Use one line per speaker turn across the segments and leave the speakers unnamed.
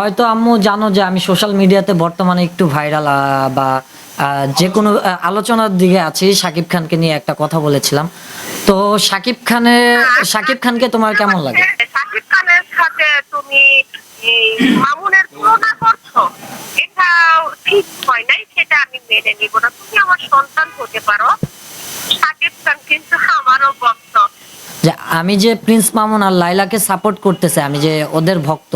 হয়তো আম্মু জানো যে আমি সোশ্যাল মিডিয়াতে বর্তমানে একটু ভাইরাল বা যে কোনো আলোচনার দিকে আছি। শাকিব খানকে নিয়ে একটা কথা বলেছিলাম। তো শাকিব খানকে তোমার কেমন লাগে?
শাকিব খানের সাথে তুমি এই মামুনের তুলনা করছো, এটা ঠিক হয় নাই, সেটা আমি মেনে নিব না। তুমি আমার সন্তান হতে পারো, শাকিব খান কিন্তু আমারও ভক্ত।
যে আমি যে প্রিন্স মামুন আর লাইলাকে সাপোর্ট করতেছে, আমি যে ওদের ভক্ত,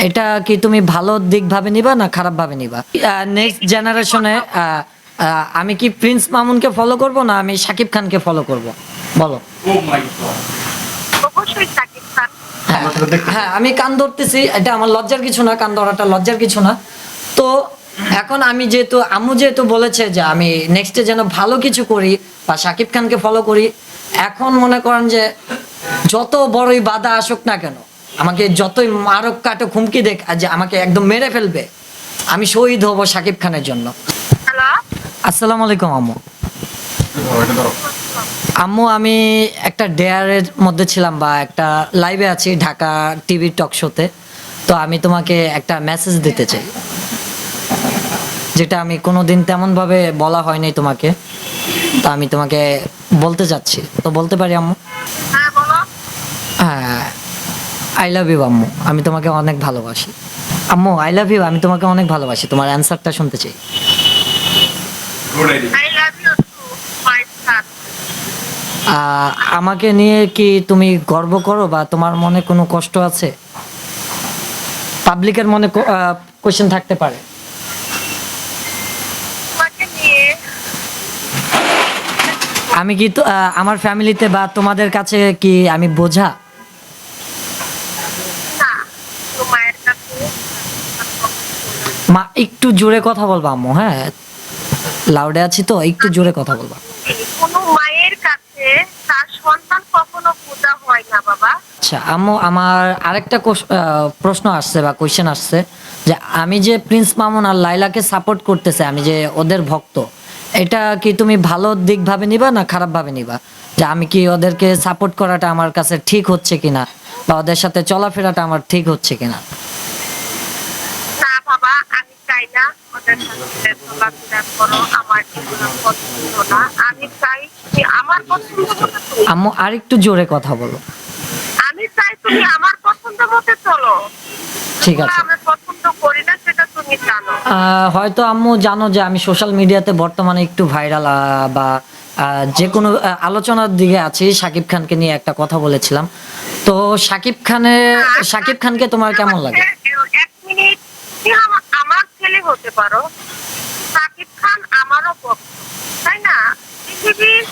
এটা কি তুমি ভালো দিক ভাবে নিবা না খারাপ ভাবে নিবা? নেক্সট জেনারেশনে আমি কি প্রিন্স মামুনকে ফলো করব না আমি শাকিব খানকে ফলো করব, বলো?
অবশ্যই শাকিব খান।
হ্যাঁ, হ্যাঁ, আমি কান ধরতেছি, এটা আমার লজ্জার কিছু না, কান ধরাটা লজ্জার কিছু না। তো এখন আমি যেহেতু আম্মু যেহেতু বলেছে যে আমি নেক্সটে যেন ভালো কিছু করি বা শাকিব খানকে ফলো করি, এখন মনে করেন যে যত বড়ই বাধা আসুক না কেন, আমাকে যতই মারক কাটো হুমকি দেখ যে আমাকে একদম মেরে ফেলবে, আমি শহীদ হব শাকিব খানের জন্য।
হ্যালো,
আসসালামু আলাইকুম আম্মু। আম্মু, আমি একটা ডেয়ারের মধ্যে ছিলাম বা একটা লাইভে আছি ঢাকা টিভি টক শোতে। তো আমি তোমাকে একটা মেসেজ দিতে চাই, যেটা আমি কোনোদিন তেমন ভাবে বলা হয়নি তোমাকে। তো আমি তোমাকে বলতে চাচ্ছি, তো বলতে পারি আম্মু?
হ্যাঁ বলো।
হ্যাঁ, আই লাভ ইউ আম্মু, আমি তোমাকে অনেক ভালোবাসি। আম্মু, আই লাভ ইউ, আমি তোমাকে অনেক ভালোবাসি। তোমার অ্যান্সারটা শুনতে চাই।
I love you too my son.
আমাকে নিয়ে কি তুমি গর্ব করো বা তোমার মনে কোনো কষ্ট আছে? পাবলিকের মনে কোশ্চেন থাকতে পারে।
তোমাকে নিয়ে
আমি কি তো আমার ফ্যামিলিতে বা তোমাদের কাছে কি আমি বোঝা?
না, তো মায়ের কাছে
মা, একটু জোরে কথা বলবা আম্মু। হ্যাঁ, লাউডে আছি তো, একটু জোরে কথা বলবা।
কোনো মায়ের কাছে তার সন্তান কখনো পূজা হয় না বাবা।
আচ্ছা আম্মু, আমার আরেকটা প্রশ্ন আসছে বা কোশ্চেন আসছে, যে আমি যে প্রিন্স মামুন আর লাইলাকে সাপোর্ট করতেছে, আমি যে ওদের ভক্ত, এটা কি তুমি ভালো দিক ভাবে নিবা না খারাপ ভাবে নিবা? যে আমি কি ওদেরকে সাপোর্ট করাটা আমার কাছে ঠিক হচ্ছে কিনা, বা ওদের সাথে চলাফেরাটা আমার ঠিক হচ্ছে কিনা?
না বাবা, আমি চাই না ওদের সাথে চলাফেরা করো, আমার এগুলো পছন্দ না। আমি চাই তুমি আমার পছন্দ মতো চলো।
আম্মু, আরেকটু জোরে কথা বলো।
আমি চাই তুমি আমার পছন্দ মতো চলো।
ঠিক
যেগুলো
আছে।
আমি পছন্দ করি না সেটা তুমি জানো।
হয়তো আম্মু জানো যে আমি সোশ্যাল মিডিয়াতে বর্তমানে একটু ভাইরাল বা যে কোনো আলোচনার দিকে আছি। শাকিব খানকে নিয়ে একটা কথা বলেছিলাম। তো শাকিব খানকে তোমার কেমন লাগে?
এক মিনিট, তুমি আমার ছেলে হতে পারো, শাকিব খান আমারও ভক্ত, তাই না? পৃথিবীর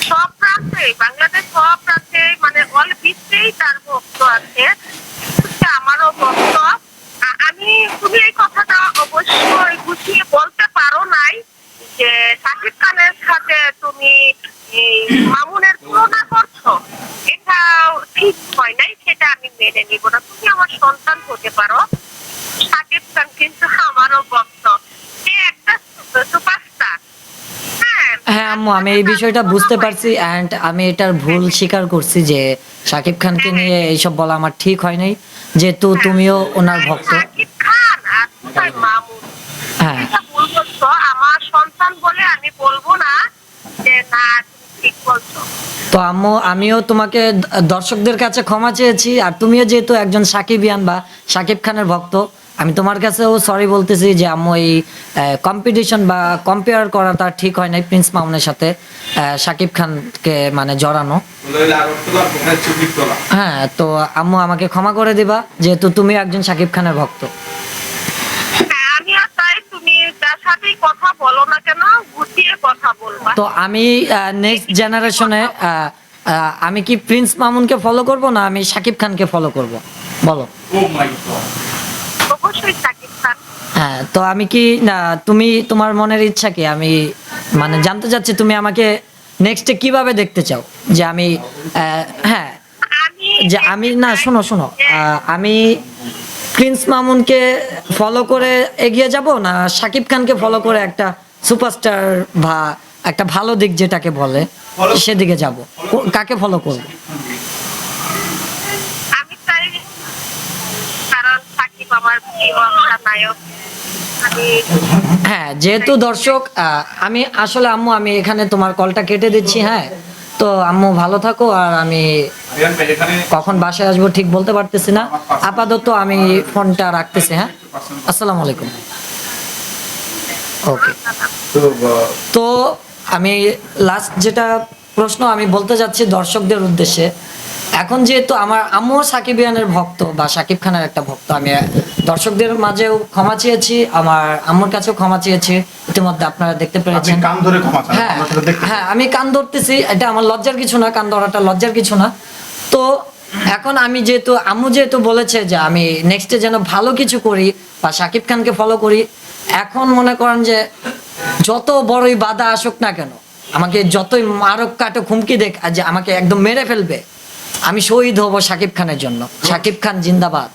সব প্রান্তে, বাংলাদেশ সব প্রান্তে, মানে অল বিশ্বেই তার ভক্ত আছে। সে আমারও ভক্ত। আমি, তুমি এই কথাটা অবশ্যই গুছিয়ে বলতে পারো নাই যে শাকিব খানের সাথে তুমি এই মামুনের তুলনা করছো, এটা ঠিক হয় নাই, সেটা আমি মেনে নিব না। তুমি আমার সন্তান হতে পারো, শাকিব খান কিন্তু আমারও ভক্ত। সে একটা সুপারস্টার। হ্যাঁ,
হ্যাঁ আম্মু, আমি এই বিষয়টা বুঝতে পারছি অ্যান্ড আমি এটার ভুল স্বীকার করছি যে শাকিব খানকে নিয়ে এইসব বলা আমার ঠিক হয় নাই, যেহেতু তুমিও ওনার ভক্ত।
শাকিব খান আর কোথায় মামুন,
হ্যাঁ,
এটা ভুল বলছো। আমার সন্তান বলে আমি বলবো না যে না তুমি ঠিক বলছো।
তো আম্মু, আমিও তোমাকে দর্শকদের কাছে ক্ষমা চেয়েছি, আর তুমিও যেহেতু একজন সাকিবিয়ান বা শাকিব খানের ভক্ত, আমি তোমার কাছেও সরি বলতেছি যে আম্মু এই কম্পিটিশন বা কম্পেয়ার করাটা ঠিক হয় নাই প্রিন্স মামুনের সাথে শাকিব খানকে মানে জড়ানো। হ্যাঁ, তো আম্মু আমাকে ক্ষমা করে দিবা, যেহেতু তুমি একজন শাকিব খানের ভক্ত।
হ্যাঁ, আমিও চাই তুমি যার সাথেই কথা বলো না কেন, গুছিয়ে কথা বলবা।
তো আমি নেক্সট জেনারেশনে আমি কি প্রিন্স মামুনকে ফলো করব না আমি শাকিব খানকে ফলো করব, বলো?
অবশ্যই শাকিব খান।
হ্যাঁ, তো আমি কি না, তুমি তোমার মনের ইচ্ছা কি, আমি মানে জানতে চাচ্ছি তুমি আমাকে নেক্সটে কিভাবে দেখতে চাও? যে আমি হ্যাঁ,
আমি
যে আমি
দেখতে
না,
চাই
শোনো শোনো,
যে
আমি প্রিন্স মামুনকে ফলো করে এগিয়ে যাব না শাকিব খানকে ফলো করে একটা সুপারস্টার বা একটা ভালো দিক যেটাকে বলে সেদিকে যাব? কাকে ফলো করব?
আমি চাই, কারণ সাকিব আমার প্রিয় একটা নায়ক। আমি
হ্যাঁ, যেহেতু দর্শক আমি আসলে আম্মু আমি এখানে তোমার কলটা কেটে দিচ্ছি। হ্যাঁ, তো আম্মু ভালো থাকো। আর আমি কখন বাসায় আসবো ঠিক বলতে পারতেছি না, আপাতত আমি ফোনটা রাখতেছি। হ্যাঁ, আসসালামু আলাইকুম। ওকে, তো আমি লাস্ট যেটা প্রশ্ন আমি বলতে যাচ্ছি দর্শকদের উদ্দেশ্যে, এখন যেহেতু আমার আম্মু সাকিবিয়ানের ভক্ত বা সাকিব খানের একটা ভক্ত, আমি দর্শকদের মাঝেও ক্ষমা চেয়েছি, আমার আম্মুর কাছেও ক্ষমা চেয়েছি, ইতিমধ্যে আপনারা দেখতে
আপনি
পেরেছেন।
কান ধরে ক্ষমা চান,
হ্যাঁ
আমরা সেটা দেখতে
হ্যাঁ, আমি কান ধরতেছি, এটা আমার লজ্জার কিছু না, কান ধরাটা লজ্জার কিছু না। তো এখন আমি যেহেতু আম্মু যেহেতু বলেছে যে আমি নেক্সটে যেন ভালো কিছু করি বা সাকিব খানকে ফলো করি, এখন মনে করেন যে যত বড়ই বাধা আসুক না কেন, আমাকে যতই মারক কাটো হুমকি দেখ যে আমাকে একদম মেরে ফেলবে, আমি শহীদ হব সাকিব খানের জন্য। সাকিব খান জিন্দাবাদ।